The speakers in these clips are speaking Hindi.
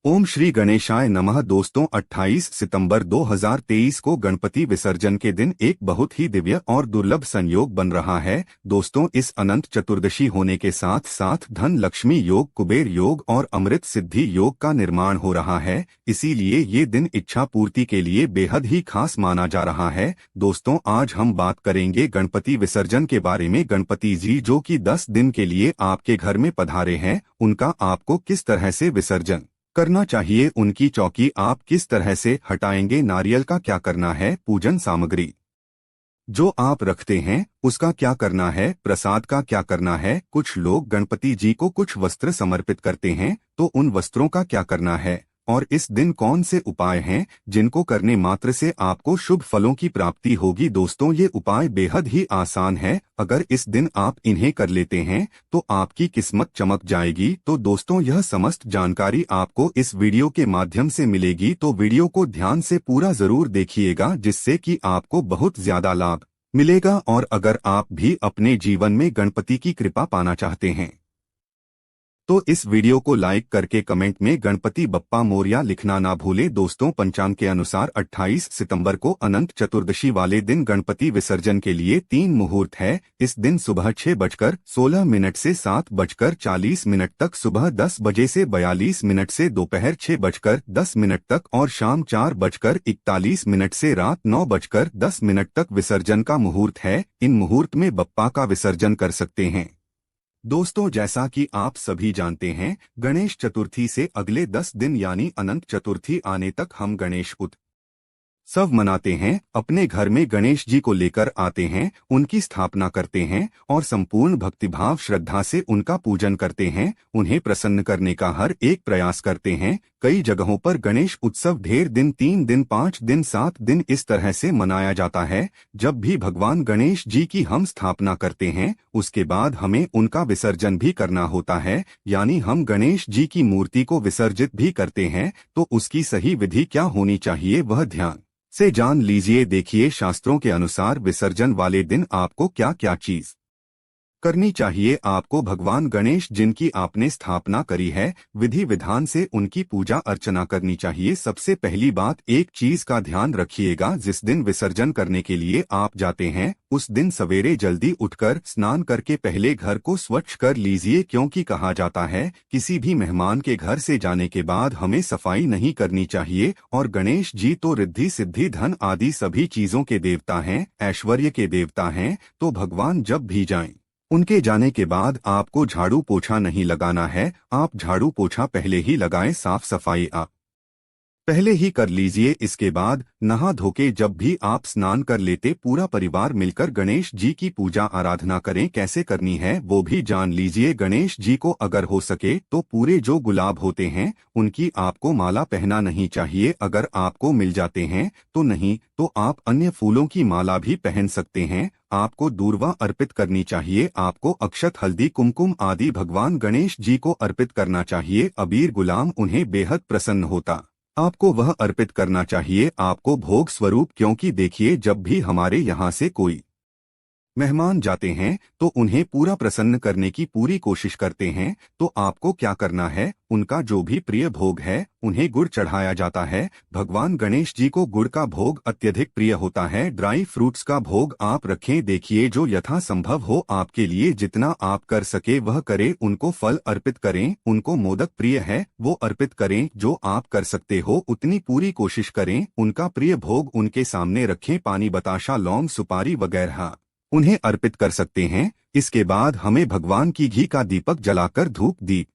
ओम श्री गणेशाय नमः। दोस्तों 28 सितंबर 2023 को गणपति विसर्जन के दिन एक बहुत ही दिव्य और दुर्लभ संयोग बन रहा है। दोस्तों इस अनंत चतुर्दशी होने के साथ साथ धन लक्ष्मी योग, कुबेर योग और अमृत सिद्धि योग का निर्माण हो रहा है। इसीलिए ये दिन इच्छा पूर्ति के लिए बेहद ही खास माना जा रहा है। दोस्तों आज हम बात करेंगे गणपति विसर्जन के बारे में। गणपति जी जो कि 10 दिन के लिए आपके घर में पधारे हैं, उनका आपको किस तरह से विसर्जन करना चाहिए, उनकी चौकी आप किस तरह से हटाएंगे, नारियल का क्या करना है, पूजन सामग्री जो आप रखते हैं उसका क्या करना है, प्रसाद का क्या करना है। कुछ लोग गणपति जी को कुछ वस्त्र समर्पित करते हैं, तो उन वस्त्रों का क्या करना है और इस दिन कौन से उपाय हैं जिनको करने मात्र से आपको शुभ फलों की प्राप्ति होगी। दोस्तों ये उपाय बेहद ही आसान है। अगर इस दिन आप इन्हें कर लेते हैं तो आपकी किस्मत चमक जाएगी। तो दोस्तों यह समस्त जानकारी आपको इस वीडियो के माध्यम से मिलेगी, तो वीडियो को ध्यान से पूरा जरूर देखिएगा, जिससे कि आपको बहुत ज्यादा लाभ मिलेगा। और अगर आप भी अपने जीवन में गणपति की कृपा पाना चाहते हैं तो इस वीडियो को लाइक करके कमेंट में गणपति बप्पा मोरया लिखना ना भूलें। दोस्तों पंचांग के अनुसार 28 सितंबर को अनंत चतुर्दशी वाले दिन गणपति विसर्जन के लिए 3 मुहूर्त है। इस दिन सुबह 6:16 से 7:40 तक, सुबह 10 बजे से 42 मिनट से दोपहर 6:10 तक और शाम 4:41 से रात 9:10 तक विसर्जन का मुहूर्त है। इन मुहूर्त में बप्पा का विसर्जन कर सकते हैं। दोस्तों जैसा कि आप सभी जानते हैं, गणेश चतुर्थी से अगले 10 दिन यानी अनंत चतुर्थी आने तक हम गणेश उत्सव मनाते हैं। अपने घर में गणेश जी को लेकर आते हैं, उनकी स्थापना करते हैं और संपूर्ण भक्तिभाव श्रद्धा से उनका पूजन करते हैं। उन्हें प्रसन्न करने का हर एक प्रयास करते हैं। कई जगहों पर गणेश उत्सव ढेर दिन, 3 दिन, 5 दिन, 7 दिन इस तरह से मनाया जाता है। जब भी भगवान गणेश जी की हम स्थापना करते हैं उसके बाद हमें उनका विसर्जन भी करना होता है, यानी हम गणेश जी की मूर्ति को विसर्जित भी करते हैं। तो उसकी सही विधि क्या होनी चाहिए वह ध्यान से जान लीजिए। देखिए शास्त्रों के अनुसार विसर्जन वाले दिन आपको क्या क्या चीज करनी चाहिए। आपको भगवान गणेश जिनकी आपने स्थापना करी है, विधि विधान से उनकी पूजा अर्चना करनी चाहिए। सबसे पहली बात, एक चीज का ध्यान रखिएगा, जिस दिन विसर्जन करने के लिए आप जाते हैं उस दिन सवेरे जल्दी उठकर स्नान करके पहले घर को स्वच्छ कर लीजिए, क्योंकि कहा जाता है किसी भी मेहमान के घर से जाने के बाद हमें सफाई नहीं करनी चाहिए। और गणेश जी तो रिद्धि सिद्धि धन आदि सभी चीजों के देवता हैं, ऐश्वर्य के देवता हैं। तो भगवान जब भी जाएं उनके जाने के बाद आपको झाड़ू पोछा नहीं लगाना है। आप झाड़ू पोछा पहले ही लगाएं, साफ सफाई आप पहले ही कर लीजिए। इसके बाद नहा धोके जब भी आप स्नान कर लेते पूरा परिवार मिलकर गणेश जी की पूजा आराधना करें। कैसे करनी है वो भी जान लीजिए। गणेश जी को अगर हो सके तो पूरे जो गुलाब होते हैं उनकी आपको माला पहना नहीं चाहिए। अगर आपको मिल जाते हैं तो नहीं, तो आप अन्य फूलों की माला भी पहन सकते हैं। आपको दूर्वा अर्पित करनी चाहिए। आपको अक्षत, हल्दी, कुमकुम आदि भगवान गणेश जी को अर्पित करना चाहिए। अबीर, गुलाम उन्हें बेहद प्रसन्न होता आपको वह अर्पित करना चाहिए आपको भोग स्वरूप। क्योंकि देखिए जब भी हमारे यहाँ से कोई मेहमान जाते हैं तो उन्हें पूरा प्रसन्न करने की पूरी कोशिश करते हैं। तो आपको क्या करना है, उनका जो भी प्रिय भोग है उन्हें गुड़ चढ़ाया जाता है। भगवान गणेश जी को गुड़ का भोग अत्यधिक प्रिय होता है। ड्राई फ्रूट्स का भोग आप रखें। देखिए जो यथासंभव हो आपके लिए जितना आप कर सके वह करें। उनको फल अर्पित करें, उनको मोदक प्रिय है वो अर्पित करें। जो आप कर सकते हो उतनी पूरी कोशिश करें। उनका प्रिय भोग उनके सामने रखें। पानी, बताशा, लौंग, सुपारी वगैरह उन्हें अर्पित कर सकते हैं। इसके बाद हमें भगवान की घी का दीपक जलाकर, धूप दीप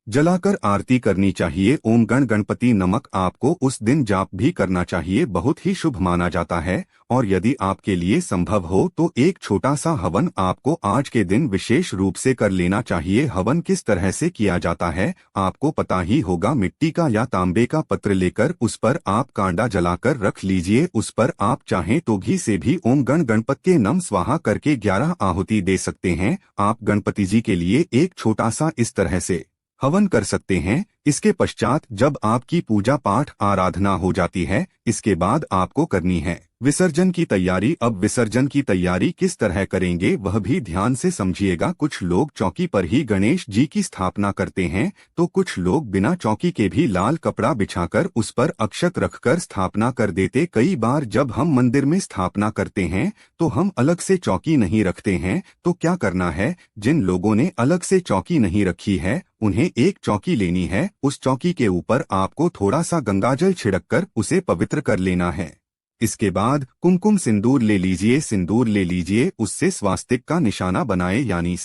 जलाकर आरती करनी चाहिए। ओम गण गणपति नमक आपको उस दिन जाप भी करना चाहिए, बहुत ही शुभ माना जाता है। और यदि आपके लिए संभव हो तो एक छोटा सा हवन आपको आज के दिन विशेष रूप से कर लेना चाहिए। हवन किस तरह से किया जाता है आपको पता ही होगा। मिट्टी का या तांबे का पत्र लेकर उस पर आप कांडा जलाकर रख लीजिए। उस पर आप चाहें तो घी से भी ओम गण गणपत के नम स्वाहा करके 11 आहुति दे सकते हैं। आप गणपति जी के लिए एक छोटा सा इस तरह से हवन कर सकते हैं। इसके पश्चात जब आपकी पूजा पाठ आराधना हो जाती है, इसके बाद आपको करनी है विसर्जन की तैयारी। अब विसर्जन की तैयारी किस तरह करेंगे वह भी ध्यान से समझिएगा। कुछ लोग चौकी पर ही गणेश जी की स्थापना करते हैं, तो कुछ लोग बिना चौकी के भी लाल कपड़ा बिछाकर उस पर अक्षत रखकर स्थापना कर देते। कई बार जब हम मंदिर में स्थापना करते हैं तो हम अलग से चौकी नहीं रखते हैं, तो क्या करना है, जिन लोगों ने अलग से चौकी नहीं रखी है उन्हें एक चौकी लेनी है। उस चौकी के ऊपर आपको थोड़ा सा गंगाजल छिड़ककर उसे पवित्र कर लेना है। इसके बाद कुमकुम सिंदूर ले लीजिए, सिंदूर ले लीजिए, उससे स्वास्तिक का निशाना बनाए यानी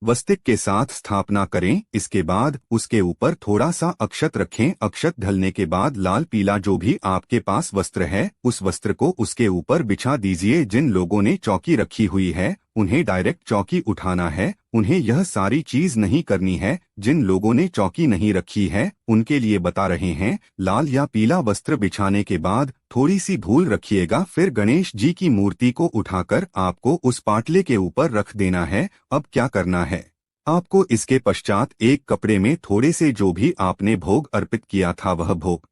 वस्तिक के साथ स्थापना करें। इसके बाद उसके ऊपर थोड़ा सा अक्षत रखें। अक्षत ढलने के बाद लाल पीला जो भी आपके पास वस्त्र है उस वस्त्र को उसके ऊपर बिछा दीजिए। जिन लोगों ने चौकी रखी हुई है उन्हें डायरेक्ट चौकी उठाना है, उन्हें यह सारी चीज नहीं करनी है। जिन लोगों ने चौकी नहीं रखी है उनके लिए बता रहे हैं, लाल या पीला वस्त्र बिछाने के बाद थोड़ी सी धूल रखिएगा, फिर गणेश जी की मूर्ति को उठाकर आपको उस पाटले के ऊपर रख देना है। अब क्या करना है, आपको इसके पश्चात एक कपड़े में थोड़े से जो भी आपने भोग अर्पित किया था वह भोग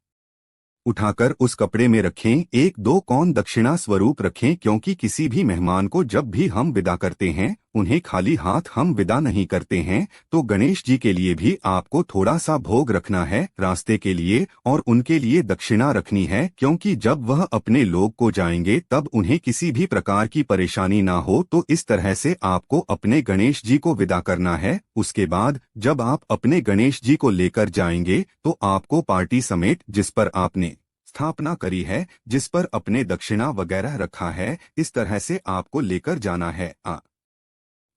उठाकर उस कपड़े में रखें। एक दो कौन दक्षिणा स्वरूप रखें, क्योंकि किसी भी मेहमान को जब भी हम विदा करते हैं उन्हें खाली हाथ हम विदा नहीं करते हैं। तो गणेश जी के लिए भी आपको थोड़ा सा भोग रखना है रास्ते के लिए, और उनके लिए दक्षिणा रखनी है, क्योंकि जब वह अपने लोग को जाएंगे तब उन्हें किसी भी प्रकार की परेशानी ना हो। तो इस तरह से आपको अपने गणेश जी को विदा करना है। उसके बाद जब आप अपने गणेश जी को लेकर जाएंगे तो आपको पार्टी समेत जिस पर आपने स्थापना करी है, जिस पर अपने दक्षिणा वगैरह रखा है, इस तरह से आपको लेकर जाना है।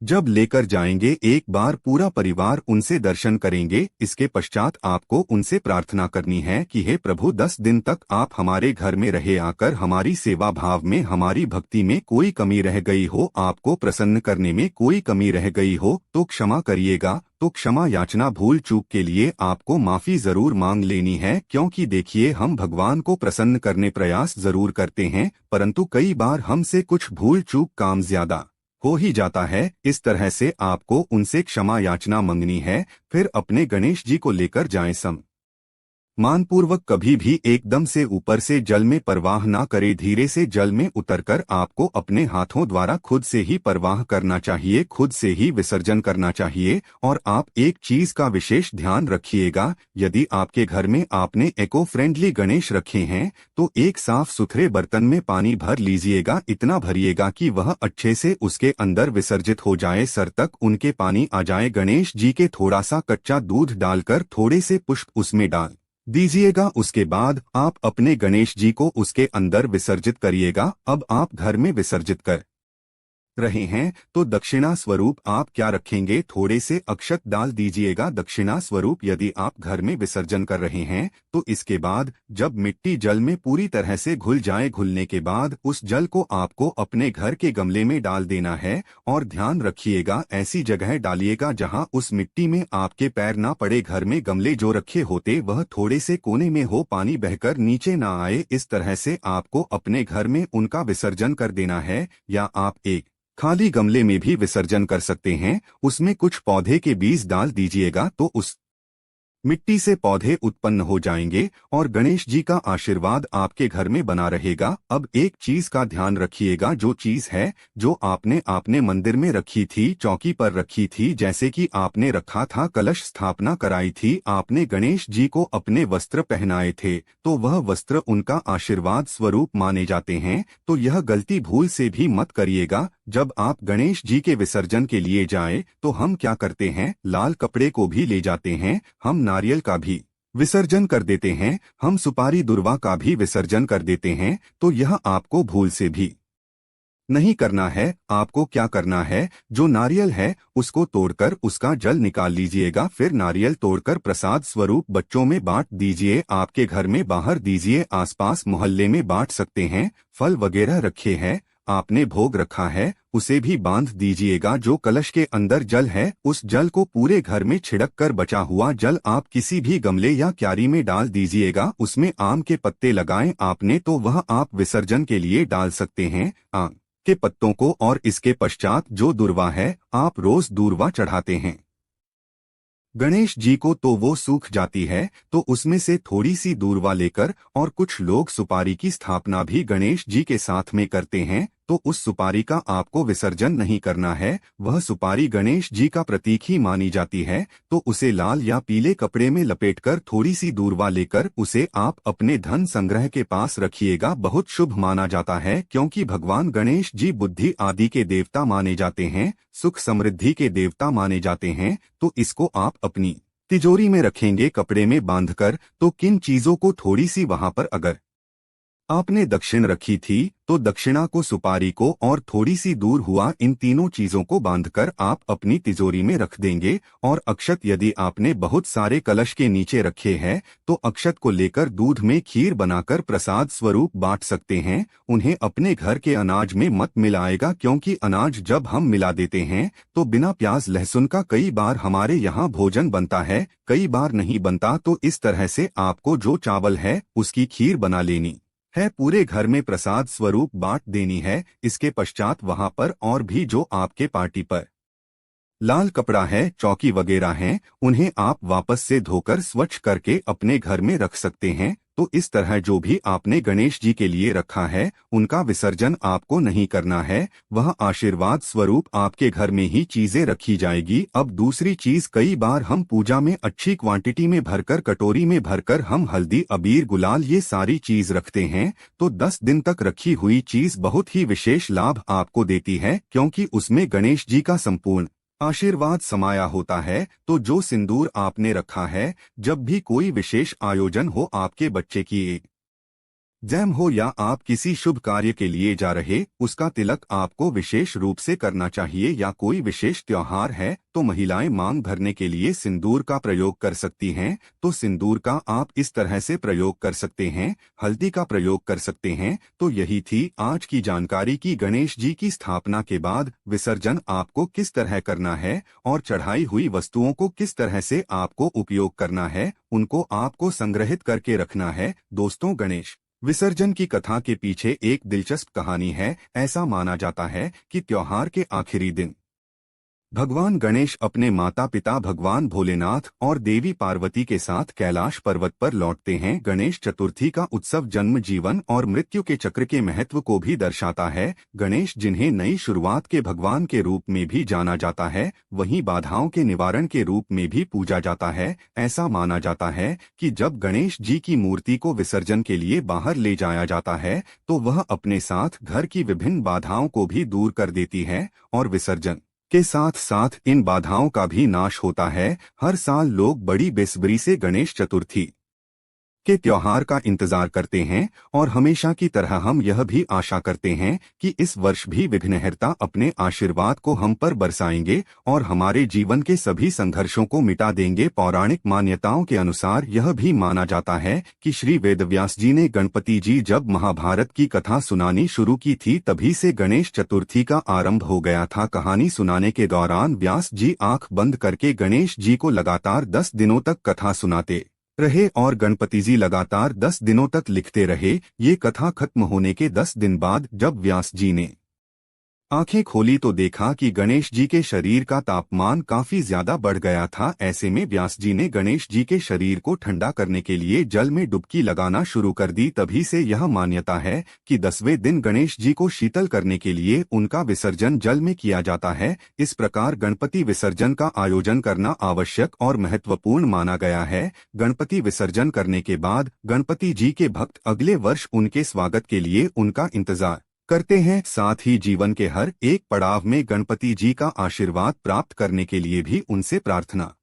जब लेकर जाएंगे एक बार पूरा परिवार उनसे दर्शन करेंगे। इसके पश्चात आपको उनसे प्रार्थना करनी है कि हे प्रभु 10 दिन तक आप हमारे घर में रहे, आकर हमारी सेवा भाव में हमारी भक्ति में कोई कमी रह गई हो, आपको प्रसन्न करने में कोई कमी रह गई हो तो क्षमा करिएगा। तो क्षमा याचना भूल चूक के लिए आपको माफी जरूर मांग लेनी है, क्योंकि देखिए हम भगवान को प्रसन्न करने प्रयास जरूर करते हैं परंतु कई बार हमसे कुछ भूल चूक काम ज्यादा हो ही जाता है। इस तरह से आपको उनसे क्षमा याचना मांगनी है। फिर अपने गणेश जी को लेकर जाएं। मानपूर्वक कभी भी एकदम से ऊपर से जल में प्रवाह ना करे, धीरे से जल में उतरकर आपको अपने हाथों द्वारा खुद से ही प्रवाह करना चाहिए, खुद से ही विसर्जन करना चाहिए। और आप एक चीज का विशेष ध्यान रखिएगा, यदि आपके घर में आपने इको फ्रेंडली गणेश रखे हैं तो एक साफ सुथरे बर्तन में पानी भर लीजिएगा। इतना भरिएगा कि वह अच्छे से उसके अंदर विसर्जित हो जाए, सर तक उनके पानी आ जाए। गणेश जी के थोड़ा सा कच्चा दूध डालकर थोड़े से पुष्प उसमें डाल दीजिएगा। उसके बाद आप अपने गणेश जी को उसके अंदर विसर्जित करिएगा। अब आप घर में विसर्जित कर रहे हैं तो दक्षिणा स्वरूप आप क्या रखेंगे, थोड़े से अक्षत डाल दीजिएगा दक्षिणा स्वरूप यदि आप घर में विसर्जन कर रहे हैं। तो इसके बाद जब मिट्टी जल में पूरी तरह से घुल जाए, घुलने के बाद उस जल को आपको अपने घर के गमले में डाल देना है। और ध्यान रखिएगा ऐसी जगह डालिएगा जहां उस मिट्टी में आपके पैर ना पड़े। घर में गमले जो रखे होते वह थोड़े से कोने में हो, पानी बहकर नीचे ना आए। इस तरह से आपको अपने घर में उनका विसर्जन कर देना है। या आप एक खाली गमले में भी विसर्जन कर सकते हैं, उसमें कुछ पौधे के बीज डाल दीजिएगा तो उस मिट्टी से पौधे उत्पन्न हो जाएंगे और गणेश जी का आशीर्वाद आपके घर में बना रहेगा। अब एक चीज का ध्यान रखिएगा, जो चीज है जो आपने मंदिर में रखी थी, चौकी पर रखी थी, जैसे कि आपने रखा था, कलश स्थापना कराई थी, आपने गणेश जी को अपने वस्त्र पहनाए थे, तो वह वस्त्र उनका आशीर्वाद स्वरूप माने जाते हैं। तो यह गलती भूल से भी मत करिएगा। जब आप गणेश जी के विसर्जन के लिए जाएं तो हम क्या करते हैं, लाल कपड़े को भी ले जाते हैं, हम नारियल का भी विसर्जन कर देते हैं, हम सुपारी दुर्वा का भी विसर्जन कर देते हैं। तो यह आपको भूल से भी नहीं करना है। आपको क्या करना है, जो नारियल है उसको तोड़कर उसका जल निकाल लीजिएगा, फिर नारियल तोड़कर प्रसाद स्वरूप बच्चों में बांट दीजिए, आपके घर में बाहर दीजिए, आसपास मोहल्ले में बांट सकते हैं। फल वगैरह रखे हैं, आपने भोग रखा है, उसे भी बांध दीजिएगा। जो कलश के अंदर जल है उस जल को पूरे घर में छिड़क कर बचा हुआ जल आप किसी भी गमले या क्यारी में डाल दीजिएगा। उसमें आम के पत्ते लगाएं आपने तो वह आप विसर्जन के लिए डाल सकते हैं, आम के पत्तों को। और इसके पश्चात जो दूर्वा है, आप रोज दूर्वा चढ़ाते हैं गणेश जी को तो वो सूख जाती है, तो उसमें से थोड़ी सी दूरवा लेकर, और कुछ लोग सुपारी की स्थापना भी गणेश जी के साथ में करते हैं, तो उस सुपारी का आपको विसर्जन नहीं करना है। वह सुपारी गणेश जी का प्रतीक ही मानी जाती है, तो उसे लाल या पीले कपड़े में लपेटकर थोड़ी सी दूरवा लेकर उसे आप अपने धन संग्रह के पास रखिएगा। बहुत शुभ माना जाता है, क्योंकि भगवान गणेश जी बुद्धि आदि के देवता माने जाते हैं, सुख समृद्धि के देवता माने जाते हैं। तो इसको आप अपनी तिजोरी में रखेंगे कपड़े में बांधकर। तो किन चीजों को थोड़ी सी वहां पर अगर आपने दक्षिण रखी थी, तो दक्षिणा को, सुपारी को और थोड़ी सी दूर हुआ, इन तीनों चीजों को बांधकर आप अपनी तिजोरी में रख देंगे। और अक्षत यदि आपने बहुत सारे कलश के नीचे रखे हैं, तो अक्षत को लेकर दूध में खीर बनाकर प्रसाद स्वरूप बांट सकते हैं। उन्हें अपने घर के अनाज में मत मिलाएगा, क्योंकि अनाज जब हम मिला देते हैं तो बिना प्याज लहसुन का कई बार हमारे यहाँ भोजन बनता है, कई बार नहीं बनता। तो इस तरह से आपको जो चावल है उसकी खीर बना लेनी है, पूरे घर में प्रसाद स्वरूप बांट देनी है। इसके पश्चात वहां पर और भी जो आपके पार्टी पर लाल कपड़ा है, चौकी वगैरह हैं, उन्हें आप वापस से धोकर स्वच्छ करके अपने घर में रख सकते हैं। तो इस तरह जो भी आपने गणेश जी के लिए रखा है, उनका विसर्जन आपको नहीं करना है। वह आशीर्वाद स्वरूप आपके घर में ही चीजें रखी जाएगी। अब दूसरी चीज, कई बार हम पूजा में अच्छी क्वांटिटी में भरकर, कटोरी में भरकर हम हल्दी, अबीर, गुलाल ये सारी चीज रखते हैं। तो 10 दिन तक रखी हुई चीज बहुत ही विशेष लाभ आपको देती है, क्योंकि उसमें गणेश जी का संपूर्ण आशीर्वाद समाया होता है। तो जो सिंदूर आपने रखा है, जब भी कोई विशेष आयोजन हो, आपके बच्चे की जैम हो या आप किसी शुभ कार्य के लिए जा रहे, उसका तिलक आपको विशेष रूप से करना चाहिए। या कोई विशेष त्योहार है, तो महिलाएं मांग भरने के लिए सिंदूर का प्रयोग कर सकती हैं। तो सिंदूर का आप इस तरह से प्रयोग कर सकते हैं, हल्दी का प्रयोग कर सकते हैं। तो यही थी आज की जानकारी कि गणेश जी की स्थापना के बाद विसर्जन आपको किस तरह करना है, और चढ़ाई हुई वस्तुओं को किस तरह से आपको उपयोग करना है, उनको आपको संग्रहित करके रखना है। दोस्तों, गणेश विसर्जन की कथा के पीछे एक दिलचस्प कहानी है। ऐसा माना जाता है कि त्योहार के आखिरी दिन भगवान गणेश अपने माता पिता भगवान भोलेनाथ और देवी पार्वती के साथ कैलाश पर्वत पर लौटते हैं। गणेश चतुर्थी का उत्सव जन्म, जीवन और मृत्यु के चक्र के महत्व को भी दर्शाता है। गणेश, जिन्हें नई शुरुआत के भगवान के रूप में भी जाना जाता है, वहीं बाधाओं के निवारण के रूप में भी पूजा जाता है। ऐसा माना जाता है कि जब गणेश जी की मूर्ति को विसर्जन के लिए बाहर ले जाया जाता है, तो वह अपने साथ घर की विभिन्न बाधाओं को भी दूर कर देती है, और विसर्जन के साथ साथ इन बाधाओं का भी नाश होता है। हर साल लोग बड़ी बेसब्री से गणेश चतुर्थी के त्योहार का इंतजार करते हैं, और हमेशा की तरह हम यह भी आशा करते हैं कि इस वर्ष भी विघ्नहर्ता अपने आशीर्वाद को हम पर बरसाएंगे और हमारे जीवन के सभी संघर्षों को मिटा देंगे। पौराणिक मान्यताओं के अनुसार यह भी माना जाता है कि श्री वेदव्यास जी ने गणपति जी जब महाभारत की कथा सुनानी शुरू की थी, तभी से गणेश चतुर्थी का आरंभ हो गया था। कहानी सुनाने के दौरान व्यास जी आंख बंद करके गणेश जी को लगातार 10 दिनों तक कथा सुनाते रहे, और गणपति जी लगातार 10 दिनों तक लिखते रहे। ये कथा खत्म होने के 10 दिन बाद जब व्यास जी ने आंखें खोली तो देखा कि गणेश जी के शरीर का तापमान काफी ज्यादा बढ़ गया था। ऐसे में व्यास जी ने गणेश जी के शरीर को ठंडा करने के लिए जल में डुबकी लगाना शुरू कर दी। तभी से यह मान्यता है कि 10वें दिन गणेश जी को शीतल करने के लिए उनका विसर्जन जल में किया जाता है। इस प्रकार गणपति विसर्जन का आयोजन करना आवश्यक और महत्वपूर्ण माना गया है। गणपति विसर्जन करने के बाद गणपति जी के भक्त अगले वर्ष उनके स्वागत के लिए उनका इंतजार करते हैं। साथ ही जीवन के हर एक पड़ाव में गणपति जी का आशीर्वाद प्राप्त करने के लिए भी उनसे प्रार्थना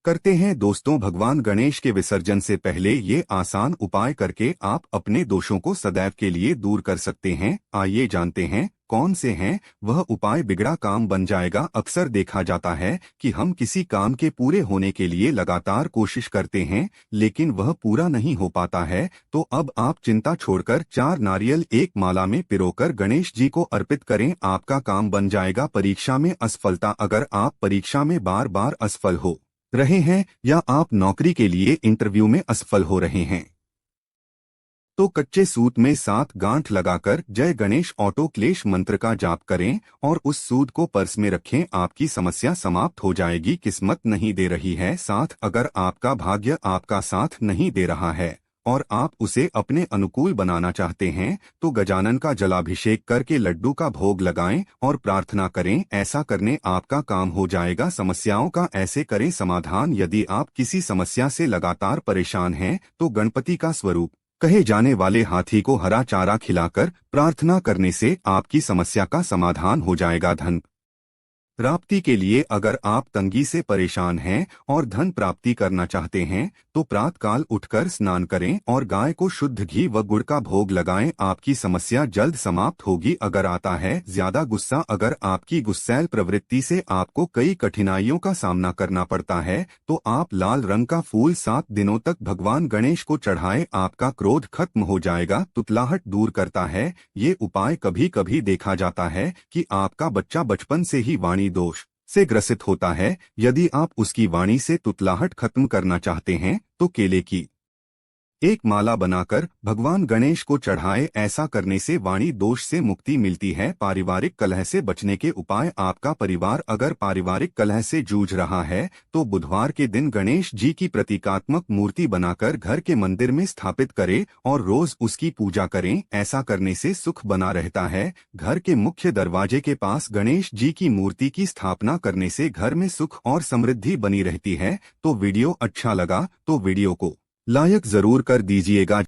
करते हैं। दोस्तों, भगवान गणेश के विसर्जन से पहले ये आसान उपाय करके आप अपने दोषों को सदैव के लिए दूर कर सकते हैं। आइए जानते हैं कौन से हैं वह उपाय। बिगड़ा काम बन जाएगा। अक्सर देखा जाता है कि हम किसी काम के पूरे होने के लिए लगातार कोशिश करते हैं, लेकिन वह पूरा नहीं हो पाता है। तो अब आप चिंता छोड़कर 4 नारियल एक माला में पिरोकर गणेश जी को अर्पित करें। आपका काम बन जाएगा। परीक्षा में असफलता। अगर आप परीक्षा में बार बार असफल हो रहे हैं, या आप नौकरी के लिए इंटरव्यू में असफल हो रहे हैं, तो कच्चे सूत में 7 गांठ लगाकर जय गणेश ऑटो क्लेश मंत्र का जाप करें और उस सूद को पर्स में रखें। आपकी समस्या समाप्त हो जाएगी। किस्मत नहीं दे रही है साथ, अगर आपका भाग्य आपका साथ नहीं दे रहा है और आप उसे अपने अनुकूल बनाना चाहते हैं तो गजानन का जलाभिषेक करके लड्डू का भोग लगाएं और प्रार्थना करें। ऐसा करने आपका काम हो जाएगा। समस्याओं का ऐसे करें समाधान। यदि आप किसी समस्या से लगातार परेशान हैं तो गणपति का स्वरूप कहे जाने वाले हाथी को हरा चारा खिलाकर प्रार्थना करने से आपकी समस्या का समाधान हो जाएगा। धन प्राप्ति के लिए अगर आप तंगी से परेशान हैं और धन प्राप्ति करना चाहते हैं तो प्रातःकाल उठकर स्नान करें और गाय को शुद्ध घी व गुड़ का भोग लगाएं। आपकी समस्या जल्द समाप्त होगी। अगर आता है ज्यादा गुस्सा, अगर आपकी गुस्सैल प्रवृत्ति से आपको कई कठिनाइयों का सामना करना पड़ता है तो आप लाल रंग का फूल 7 दिनों तक भगवान गणेश को चढ़ाएं। आपका क्रोध खत्म हो जाएगा, तुतलाहट दूर करता है। ये उपाय कभी कभी देखा जाता है कि आपका बच्चा बचपन से ही वाणी दोष से ग्रसित होता है। यदि आप उसकी वाणी से तुतलाहट खत्म करना चाहते हैं तो केले की एक माला बनाकर भगवान गणेश को चढ़ाए। ऐसा करने से वाणी दोष से मुक्ति मिलती है। पारिवारिक कलह से बचने के उपाय। आपका परिवार अगर पारिवारिक कलह से जूझ रहा है तो बुधवार के दिन गणेश जी की प्रतीकात्मक मूर्ति बनाकर घर के मंदिर में स्थापित करें और रोज उसकी पूजा करें। ऐसा करने से सुख बना रहता है। घर के मुख्य दरवाजे के पास गणेश जी की मूर्ति की स्थापना करने से घर में सुख और समृद्धि बनी रहती है। तो वीडियो अच्छा लगा तो वीडियो को लाइक जरूर कर दीजिएगा।